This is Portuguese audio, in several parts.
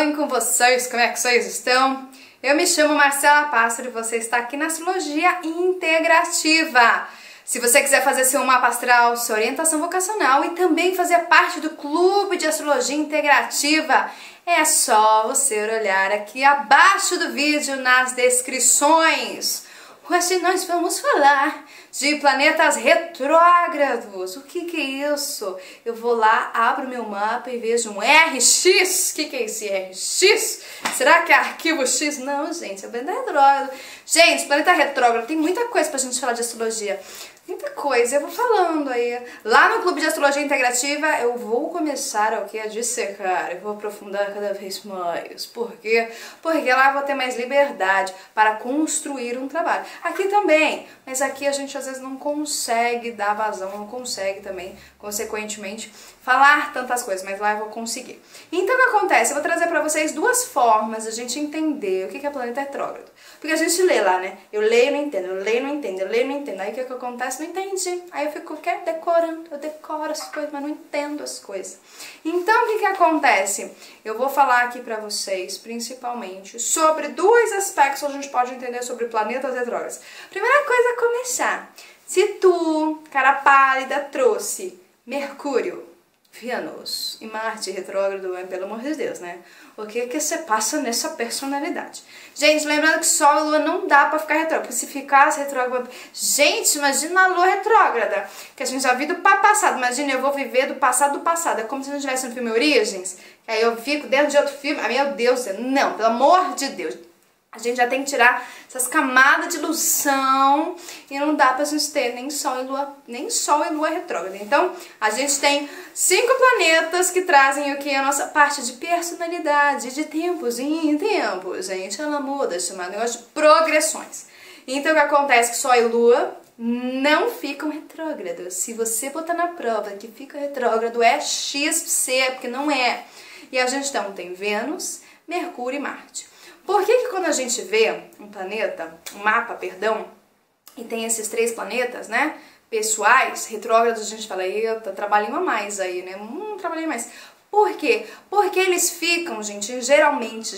bem com vocês? Como é que vocês estão? Eu me chamo Marcela Pássaro e você está aqui na Astrologia Integrativa. Se você quiser fazer seu mapa astral, sua orientação vocacional e também fazer parte do Clube de Astrologia Integrativa, é só você olhar aqui abaixo do vídeo nas descrições. Hoje nós vamos falar de planetas retrógrados. O que é isso? Eu vou lá, abro meu mapa e vejo um RX. O que é esse RX? Será que é arquivo X? Não, gente, é planeta retrógrado. Gente, planeta retrógrado, tem muita coisa pra gente falar de astrologia. Muita coisa, eu vou falando aí. Lá no Clube de Astrologia Integrativa eu vou começar a dissecar, eu vou aprofundar cada vez mais. Por quê? Porque lá eu vou ter mais liberdade para construir um trabalho. Aqui também, mas aqui a gente às vezes não consegue dar vazão, não consegue também, consequentemente, falar tantas coisas, mas lá eu vou conseguir. Então o que acontece? Eu vou trazer para vocês duas formas de a gente entender o que é planeta retrógrado. Porque a gente lê lá, né? Eu leio e não entendo, eu leio e não entendo, eu leio e não entendo. Aí o que acontece? Não entendi. Aí eu fico decorando, eu decoro as coisas, mas não entendo as coisas. Então o que acontece? Eu vou falar aqui pra vocês, principalmente, sobre dois aspectos que a gente pode entender sobre planetas retrógrados. Primeira coisa é começar. Se tu, cara pálida, trouxe Mercúrio, Vênus e Marte retrógrado, pelo amor de Deus, né? O que você passa nessa personalidade? Gente, lembrando que Sol e Lua não dá pra ficar retrógrado, porque se ficasse retrógrado... Gente, imagina a Lua retrógrada, que a gente já viu do passado. Imagina, eu vou viver do passado. É como se a gente estivesse no filme Origens, que aí eu fico dentro de outro filme. Ah, meu Deus, não, pelo amor de Deus. A gente já tem que tirar essas camadas de ilusão e não dá pra gente ter nem Sol e Lua retrógrada. Então, a gente tem 5 planetas que trazem o que? A nossa parte de personalidade, de tempos em tempos. Gente, ela muda, chama negócio de progressões. Então, o que acontece é que Sol e Lua não ficam retrógrados. Se você botar na prova que fica retrógrado, é XC, porque não é. E a gente então tem Vênus, Mercúrio e Marte. Por que quando a gente vê um planeta, um mapa, perdão, e tem esses 3 planetas, né, pessoais, retrógrados, a gente fala, eita, trabalhinho a mais aí, né, trabalhinho a mais. Por quê? Porque eles ficam, gente, geralmente,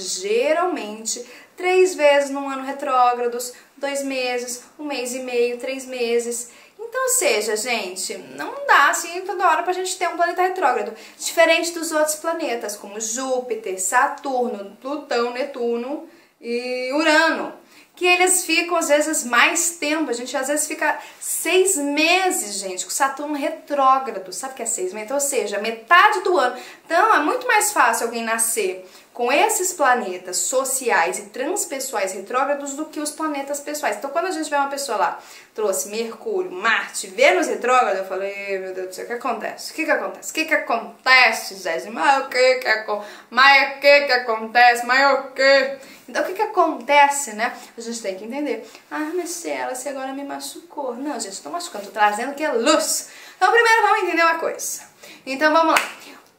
3 vezes no ano retrógrados, 2 meses, 1 mês e meio, 3 meses. Então, ou seja, gente, não dá assim toda hora pra gente ter um planeta retrógrado. Diferente dos outros planetas, como Júpiter, Saturno, Plutão, Netuno e Urano. Que eles ficam, às vezes, mais tempo. A gente, às vezes, fica 6 meses, gente, com Saturno retrógrado. Sabe o que é 6 meses? Ou seja, metade do ano. Então, é muito mais fácil alguém nascer com esses planetas sociais e transpessoais retrógrados do que os planetas pessoais. Então, quando a gente vê uma pessoa lá, trouxe Mercúrio, Marte, Vênus retrógrado, eu falei, meu Deus do céu, o que acontece? O que acontece? O que acontece, Zézio? Mas o que acontece? Mas o que? Então, o que acontece, né? A gente tem que entender. Ah, Marcela, você agora me machucou. Não, gente, estou machucando, estou trazendo que é luz. Então, primeiro vamos entender uma coisa. Então, vamos lá.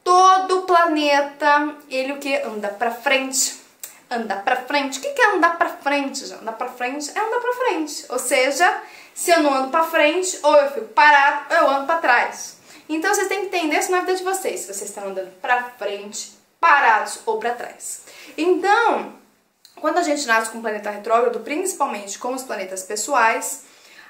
Todo planeta, ele o que? Anda pra frente. Anda pra frente. O que é andar pra frente? Andar pra frente é andar pra frente. Ou seja, se eu não ando pra frente, ou eu fico parado, ou eu ando pra trás. Então, vocês têm que entender isso na vida de vocês. Se vocês estão andando pra frente, parados ou pra trás. Então, quando a gente nasce com o planeta retrógrado, principalmente com os planetas pessoais,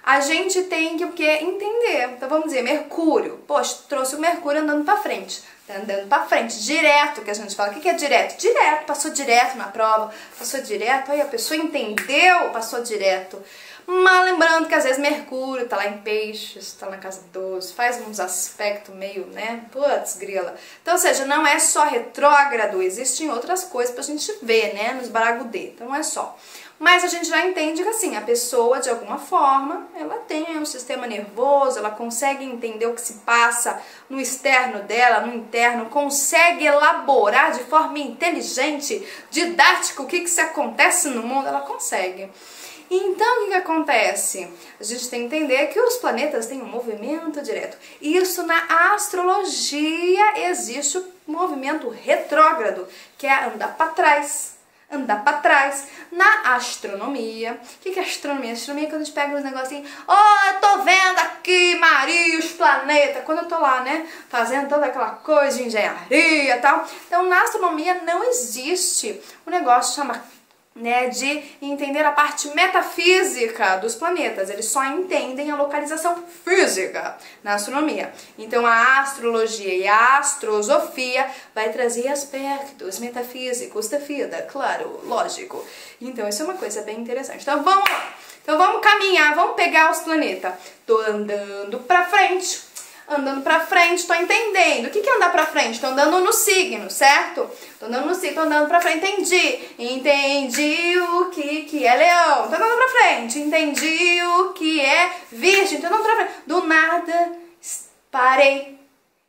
a gente tem que o quê? Entender. Então vamos dizer, Mercúrio. Poxa, trouxe o Mercúrio andando pra frente. Tá andando pra frente, direto, que a gente fala. O que é direto? Direto, passou direto na prova, passou direto, aí a pessoa entendeu, passou direto. Mas lembrando que às vezes Mercúrio tá lá em Peixes, tá na casa 12, faz uns aspectos meio, né, putz, grila. Então, ou seja, não é só retrógrado, existem outras coisas pra gente ver, né, nos baragudê, então não é só. Mas a gente já entende que assim, a pessoa, de alguma forma, ela tem um sistema nervoso, ela consegue entender o que se passa no externo dela, no interno, consegue elaborar de forma inteligente, didática, o que se acontece no mundo, ela consegue. Então, o que acontece? A gente tem que entender que os planetas têm um movimento direto. Isso na astrologia existe o movimento retrógrado, que é andar para trás. andar para trás. Na astronomia, o que é astronomia? Astronomia é quando a gente pega uns negocinhos, eu tô vendo aqui, Maria, os planetas, quando eu tô lá, né, fazendo toda aquela coisa de engenharia e tal. Então, na astronomia não existe um negócio chamado, né, de entender a parte metafísica dos planetas. Eles só entendem a localização física na astronomia. Então a astrologia e a astrosofia vai trazer aspectos metafísicos da vida, claro, lógico. Então isso é uma coisa bem interessante. Então vamos lá. Então vamos caminhar, vamos pegar os planetas. Tô andando pra frente. Andando pra frente, tô entendendo. O que é andar pra frente? Tô andando no signo, certo? Tô andando no signo, tô andando pra frente, entendi. Entendi o que é leão. Tô andando pra frente, entendi o que é virgem. Tô andando pra frente. Do nada, parei,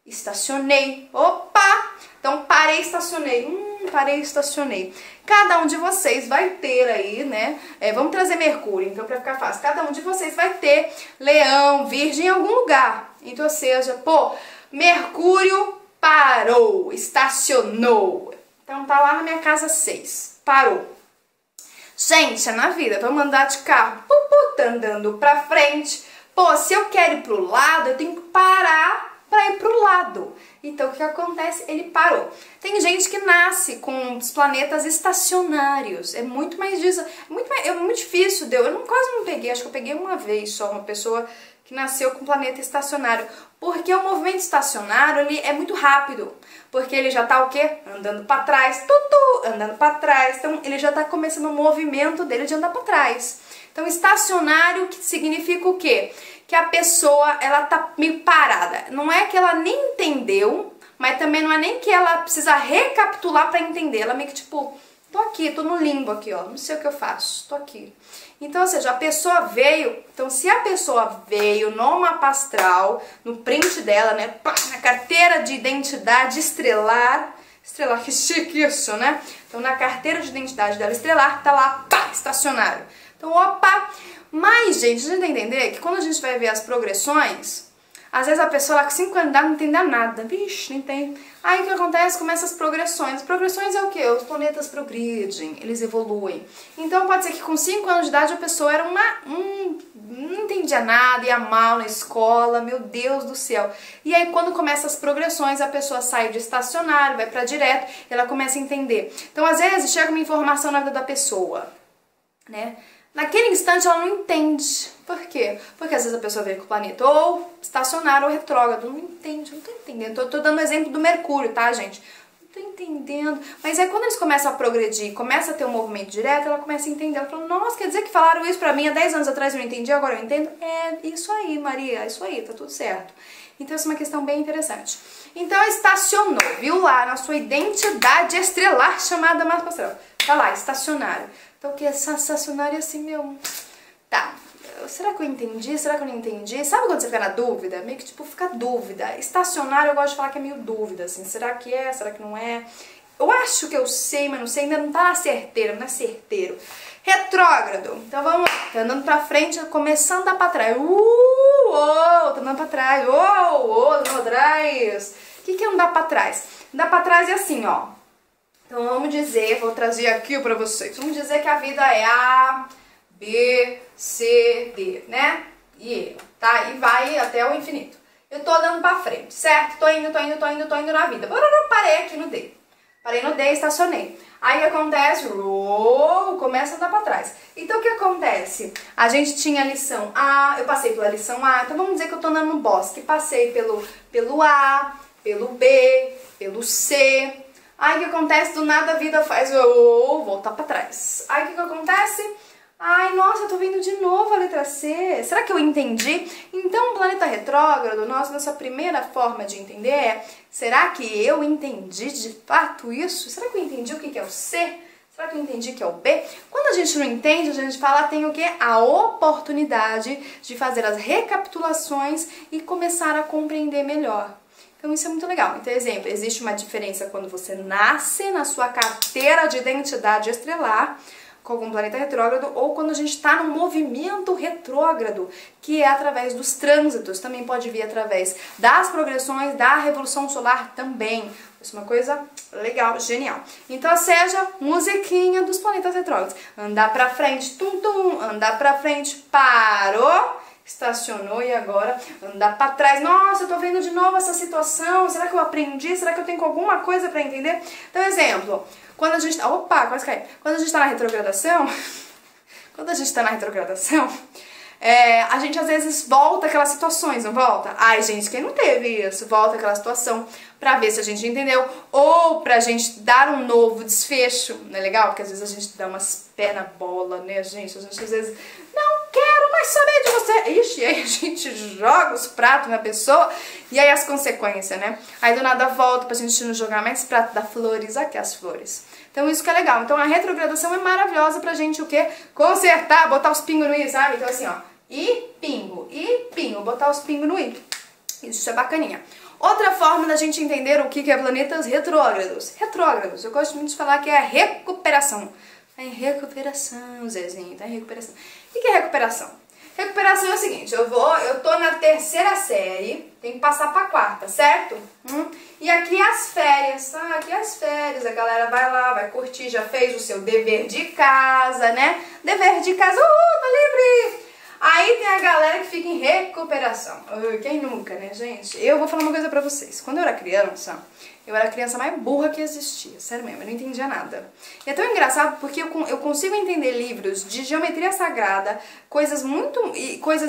estacionei. Opa! Então parei, estacionei. Parei, estacionei. Cada um de vocês vai ter aí, né? Vamos trazer Mercúrio, então pra ficar fácil. Cada um de vocês vai ter leão, virgem em algum lugar. Então, ou seja, pô, Mercúrio parou, estacionou. Então tá lá na minha casa 6, parou. Gente, é na vida, vamos andar de carro, tá andando pra frente. Pô, se eu quero ir pro lado, eu tenho que parar pra ir pro lado. Então, o que acontece? Ele parou. Tem gente que nasce com os planetas estacionários. É muito mais disso. É muito difícil. Eu quase não peguei. Acho que eu peguei uma vez só uma pessoa que nasceu com planeta estacionário. Porque o movimento estacionário ele é muito rápido. Porque ele já tá o quê? Andando pra trás. Andando pra trás. Então, ele já tá começando o movimento dele de andar pra trás. Então, estacionário que significa o quê? Que a pessoa, ela tá meio parada. Não é que ela nem entendeu, mas também não é nem que ela precisa recapitular pra entender. Ela meio que tipo, tô aqui, tô no limbo aqui, ó, não sei o que eu faço, tô aqui. Então, ou seja, a pessoa veio, então se a pessoa veio no mapa astral, no print dela, né, pá, na carteira de identidade estelar, que chique isso, né? Então, na carteira de identidade dela estelar, tá lá, pá, estacionário. Então, opa! Mas, gente, a gente tem que entender que quando a gente vai ver as progressões, às vezes a pessoa lá com 5 anos de idade não entende nada. Vixe, não entende. Aí o que acontece? Começa as progressões. As progressões é o quê? Os planetas progridem, eles evoluem. Então pode ser que com 5 anos de idade a pessoa era não entendia nada, ia mal na escola, meu Deus do céu. E aí quando começa as progressões, a pessoa sai de estacionário, vai pra direto, ela começa a entender. Então às vezes chega uma informação na vida da pessoa, né? Naquele instante ela não entende. Por quê? Porque às vezes a pessoa veio com o planeta ou estacionário ou retrógrado. Não entende, não tô entendendo. Tô dando o exemplo do Mercúrio, tá, gente? Não tô entendendo. Mas aí quando eles começam a progredir, começa a ter um movimento direto, ela começa a entender. Ela fala, nossa, quer dizer que falaram isso pra mim há 10 anos atrás e eu não entendi, agora eu entendo? É isso aí, Maria, é isso aí, tá tudo certo. Então essa é uma questão bem interessante. Então estacionou, viu lá na sua identidade estelar chamada mapa astral. Tá lá, estacionário. Então, o que é estacionário assim, meu... Tá, será que eu entendi? Será que eu não entendi? Sabe quando você fica na dúvida? Meio que, tipo, fica dúvida. Estacionário eu gosto de falar que é meio dúvida, assim. Será que é? Será que não é? Eu acho que eu sei, mas não sei. Ainda não tá certeiro, não é certeiro. Retrógrado. Então, vamos lá. Tá andando pra frente, começando a andar pra trás. Tá andando pra trás. Tá andando pra trás. O que é andar pra trás? Andar pra trás é assim, ó. Então vamos dizer, vou trazer aqui pra vocês, vamos dizer que a vida é A, B, C, D, né? E E, tá? E vai até o infinito. Eu tô andando pra frente, certo? Tô indo na vida. Parei aqui no D. Parei no D e estacionei. Aí o que acontece? Começa a andar pra trás. Então o que acontece? A gente tinha a lição A, eu passei pela lição A, então vamos dizer que eu tô andando no bosque. Passei pelo A, pelo B, pelo C. Aí o que acontece? Do nada a vida faz voltar pra trás. Aí o que acontece? Ai, nossa, eu tô vendo de novo a letra C. Será que eu entendi? Então, o planeta retrógrado, nossa primeira forma de entender é: será que eu entendi de fato isso? Será que eu entendi o que é o C? Será que eu entendi que é o B? Quando a gente não entende, a gente fala, tem o quê? A oportunidade de fazer as recapitulações e começar a compreender melhor. Então isso é muito legal. Então, exemplo, existe uma diferença quando você nasce na sua carteira de identidade estelar, com algum planeta retrógrado ou quando a gente está num movimento retrógrado, que é através dos trânsitos, também pode vir através das progressões da revolução solar também. Isso é uma coisa legal, genial. Então seja musiquinha dos planetas retrógrados. Andar pra frente, tum tum, andar pra frente, parou, estacionou e agora andar pra trás. Nossa, eu tô vendo de novo essa situação, será que eu aprendi? Será que eu tenho alguma coisa pra entender? Então, exemplo, quando a gente... Opa, quase caí. Quando a gente tá na retrogradação... a gente às vezes volta aquelas situações, não volta? Ai, gente, quem não teve isso? Volta aquela situação pra ver se a gente entendeu ou pra gente dar um novo desfecho, não é legal? Porque às vezes a gente dá umas pé na bola, né, gente? A gente às vezes não quero mais saber de você. Ixi, aí a gente joga os pratos na pessoa e aí as consequências, né? Aí do nada volta pra gente não jogar mais prato da flores, aqui as flores. Então isso que é legal. Então a retrogradação é maravilhosa pra gente o quê? Consertar, botar os pingos no i, sabe? Então assim, ó, e pingo, botar os pingos no i. Isso é bacaninha. Outra forma da gente entender o que é planetas retrógrados. Retrógrados, eu gosto muito de falar que é recuperação. Tá em recuperação, Zezinho, tá em recuperação. O que é recuperação? Recuperação é o seguinte, eu tô na terceira série, tenho que passar pra quarta, certo? E aqui as férias, tá? Aqui as férias, a galera vai lá, vai curtir, já fez o seu dever de casa, né? Dever de casa, tá livre! Aí tem a galera que fica em recuperação. Quem nunca, né, gente? Eu vou falar uma coisa pra vocês. Quando eu era a criança mais burra que existia. Sério mesmo, eu não entendia nada. E é tão engraçado porque eu consigo entender livros de geometria sagrada, coisas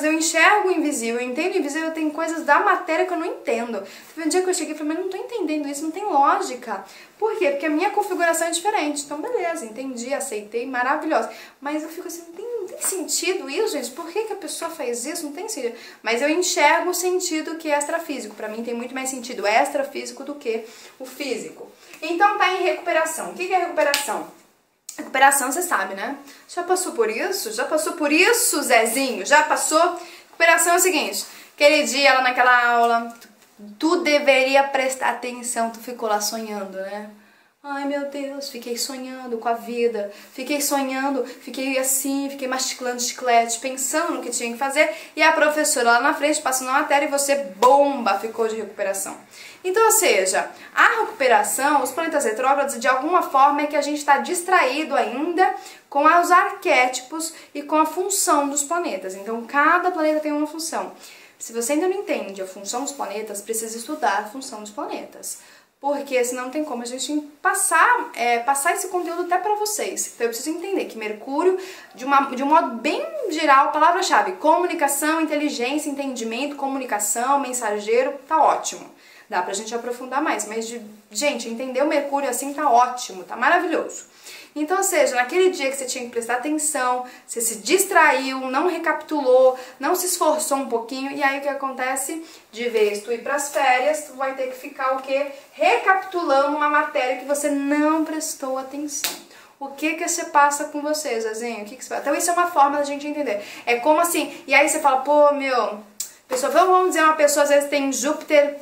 eu enxergo o invisível, eu entendo o invisível, tem coisas da matéria que eu não entendo. Teve um dia que eu cheguei e falei, mas não tô entendendo isso, não tem lógica. Por quê? Porque a minha configuração é diferente. Então, beleza, entendi, aceitei, maravilhosa. Mas eu fico assim, não tem sentido isso, gente? Por que a pessoa faz isso? Não tem sentido. Mas eu enxergo o sentido que é extrafísico. Pra mim tem muito mais sentido extrafísico do que o físico. Então tá em recuperação. O que é recuperação? Recuperação, você sabe, né? Já passou por isso? Já passou por isso, Zezinho? Já passou? Recuperação é o seguinte, aquele dia lá naquela aula, tu deveria prestar atenção, tu ficou lá sonhando, né? Ai, meu Deus, fiquei sonhando com a vida, fiquei sonhando, fiquei assim, fiquei mastigando chiclete, pensando no que tinha que fazer, e a professora lá na frente passando a matéria e você, bomba, ficou de recuperação. Então, ou seja, a recuperação, os planetas retrógrados, de alguma forma é que a gente está distraído ainda com os arquétipos e com a função dos planetas. Então, cada planeta tem uma função. Se você ainda não entende a função dos planetas, precisa estudar a função dos planetas. Porque senão não tem como a gente passar esse conteúdo até para vocês. Então eu preciso entender que Mercúrio, de um modo bem geral, palavra-chave, comunicação, inteligência, entendimento, comunicação, mensageiro, tá ótimo. Dá pra gente aprofundar mais, mas, gente, entender o Mercúrio assim tá ótimo, tá maravilhoso. Então, ou seja, naquele dia que você tinha que prestar atenção, você se distraiu, não recapitulou, não se esforçou um pouquinho, e aí o que acontece? De vez tu ir pras férias, tu vai ter que ficar o quê? Recapitulando uma matéria que você não prestou atenção. O que você passa com você, Zezinho? Então isso é uma forma da gente entender. É como assim, e aí você fala, pô, meu, pessoa, vamos dizer, uma pessoa às vezes tem Júpiter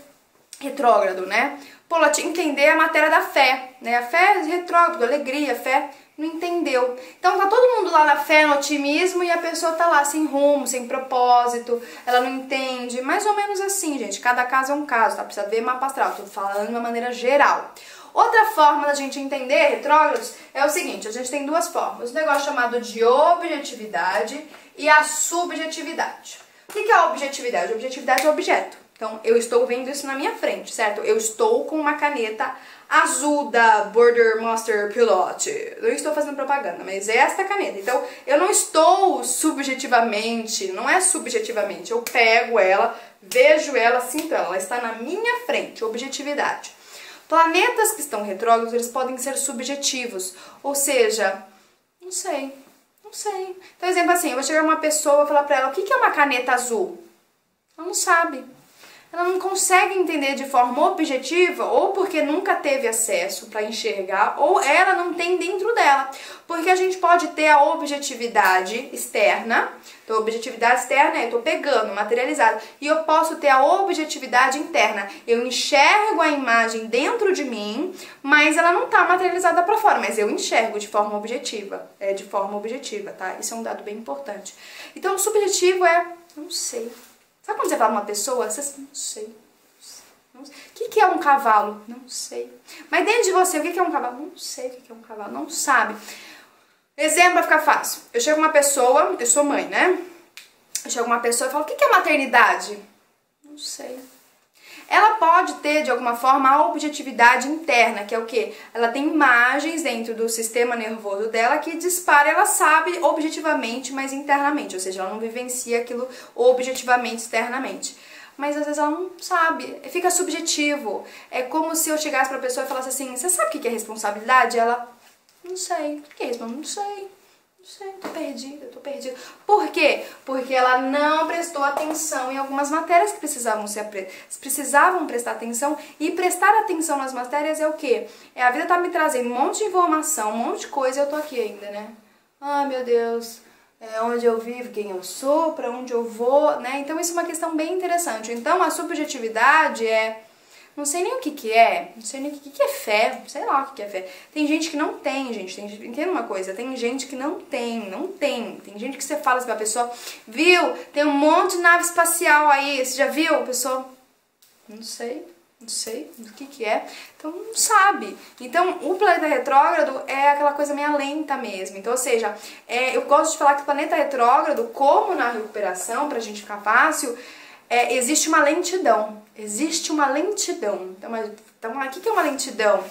retrógrado, né? Pô, ela tinha que entender a matéria da fé, né? A fé é retrógrado, alegria, fé, não entendeu. Então tá todo mundo lá na fé, no otimismo, e a pessoa tá lá sem rumo, sem propósito, ela não entende. Mais ou menos assim, gente, cada caso é um caso, tá? Precisa ver mapa astral, tô falando de uma maneira geral. Outra forma da gente entender retrógrados é o seguinte, a gente tem duas formas, o negócio chamado de objetividade e a subjetividade. O que é a objetividade? A objetividade é objeto. Então, eu estou vendo isso na minha frente, certo? Eu estou com uma caneta azul da Border Master Pilot. Não estou fazendo propaganda, mas é esta caneta. Então, eu não estou subjetivamente, não é subjetivamente. Eu pego ela, vejo ela, sinto ela. Ela está na minha frente, objetividade. Planetas que estão retrógrados, eles podem ser subjetivos. Ou seja, não sei. Então, exemplo assim, eu vou chegar uma pessoa e falar pra ela, o que é uma caneta azul? Ela não sabe. ela não consegue entender de forma objetiva, ou porque nunca teve acesso para enxergar, ou ela não tem dentro dela. Porque a gente pode ter a objetividade externa, então a objetividade externa é eu tô pegando, materializado, e eu posso ter a objetividade interna. Eu enxergo a imagem dentro de mim, mas ela não tá materializada para fora, mas eu enxergo de forma objetiva, tá? Isso é um dado bem importante. Então o subjetivo é, não sei. Sabe quando você fala uma pessoa, você não sei. O que é um cavalo? Não sei. Mas dentro de você, o que é um cavalo? Não sei o que é um cavalo, não sabe. Exemplo pra ficar fácil. Eu chego uma pessoa, eu sou mãe, né? Eu chego uma pessoa e falo, o que é maternidade? Não sei. Ela pode ter, de alguma forma, a objetividade interna, que é o quê? Ela tem imagens dentro do sistema nervoso dela que dispara, ela sabe objetivamente, mas internamente, ou seja, ela não vivencia aquilo objetivamente, externamente. Mas às vezes ela não sabe, fica subjetivo. É como se eu chegasse pra pessoa e falasse assim, você sabe o que é responsabilidade? Ela, não sei. O que é isso? Não sei. Não sei, tô perdida. Por quê? Porque ela não prestou atenção em algumas matérias que precisavam prestar atenção. E prestar atenção nas matérias é o quê? A vida tá me trazendo um monte de informação, um monte de coisa e eu tô aqui ainda, né? Ai, meu Deus, onde eu vivo, quem eu sou, pra onde eu vou, né? Então isso é uma questão bem interessante. Então a subjetividade é... Não sei nem o que é, não sei nem o que é fé, sei lá o que é fé. Tem gente que não tem, gente, entenda uma coisa, tem gente que não tem. Tem gente que você fala assim pra pessoa, viu, tem um monte de nave espacial aí, você já viu? A pessoa, não sei o que é, então não sabe. Então o planeta retrógrado é aquela coisa meio lenta mesmo, então ou seja, eu gosto de falar que o planeta retrógrado, como na recuperação, pra gente ficar fácil, existe uma lentidão. Então, o que é uma lentidão?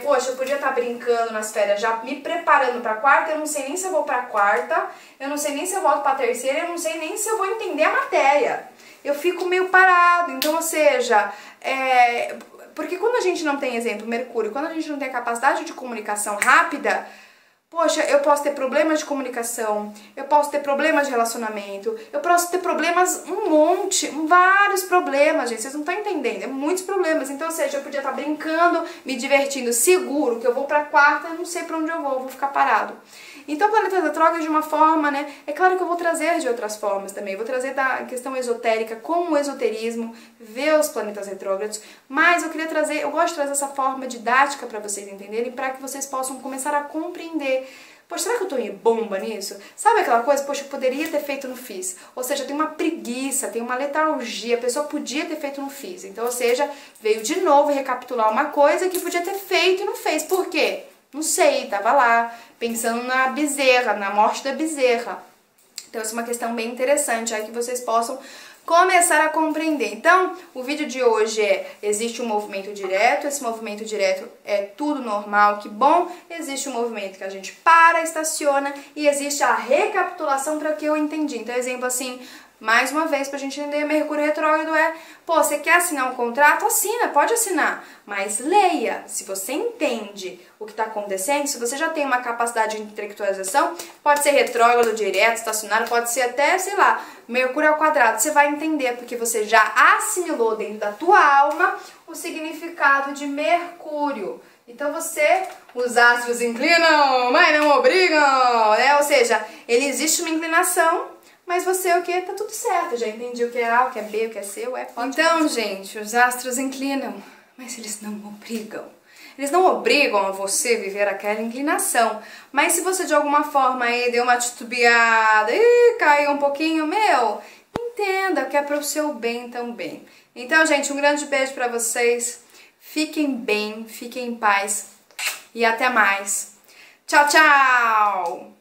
Poxa, eu podia estar brincando nas férias, já me preparando para a quarta, eu não sei nem se eu vou para a quarta, eu não sei nem se eu volto para a terceira, eu não sei nem se eu vou entender a matéria. Eu fico meio parado, então, ou seja, porque quando a gente não tem, exemplo, Mercúrio, quando a gente não tem a capacidade de comunicação rápida, poxa, eu posso ter problemas de comunicação, eu posso ter problemas de relacionamento, eu posso ter problemas, vários problemas, gente, vocês não estão entendendo, muitos problemas. Então, ou seja, eu podia estar brincando, me divertindo, seguro, que eu vou pra quarta, eu não sei pra onde eu vou ficar parado. Então, o planeta retrógrado de uma forma, né, é claro que eu vou trazer de outras formas também, vou trazer da questão esotérica, como o esoterismo vê os planetas retrógrados, mas eu gosto de trazer essa forma didática para vocês entenderem, para que vocês possam começar a compreender. Poxa, será que eu tô em bomba nisso? Sabe aquela coisa, poxa, eu poderia ter feito, não fiz. Ou seja, tem uma preguiça, tem uma letargia, a pessoa podia ter feito, não fiz. Então, ou seja, veio de novo recapitular uma coisa que podia ter feito e não fez. Por quê? Não sei, tava lá, pensando na bezerra, na morte da bezerra. Então, isso é uma questão bem interessante, aí que vocês possam começar a compreender. Então, o vídeo de hoje existe um movimento direto, esse movimento direto é tudo normal, que bom, existe um movimento que a gente para, estaciona, e existe a recapitulação para o que eu entendi. Então, exemplo assim, mais uma vez, pra gente entender, Mercúrio retrógrado você quer assinar um contrato? Assina, pode assinar, mas leia. Se você entende o que está acontecendo, se você já tem uma capacidade de intelectualização, pode ser retrógrado, direto, estacionário, pode ser até, sei lá, Mercúrio ao quadrado, você vai entender, porque você já assimilou dentro da tua alma o significado de Mercúrio. Então os astros inclinam, mas não obrigam, né? Ou seja, existe uma inclinação, mas você o que? Tá tudo certo, já entendi o que é A, o que é B, o que é C, o E. Então, gente, os astros inclinam, mas eles não obrigam. Eles não obrigam a você viver aquela inclinação. Mas se você de alguma forma aí deu uma titubeada, caiu um pouquinho, entenda que é pro seu bem também. Então, gente, um grande beijo pra vocês. Fiquem bem, fiquem em paz e até mais. Tchau, tchau!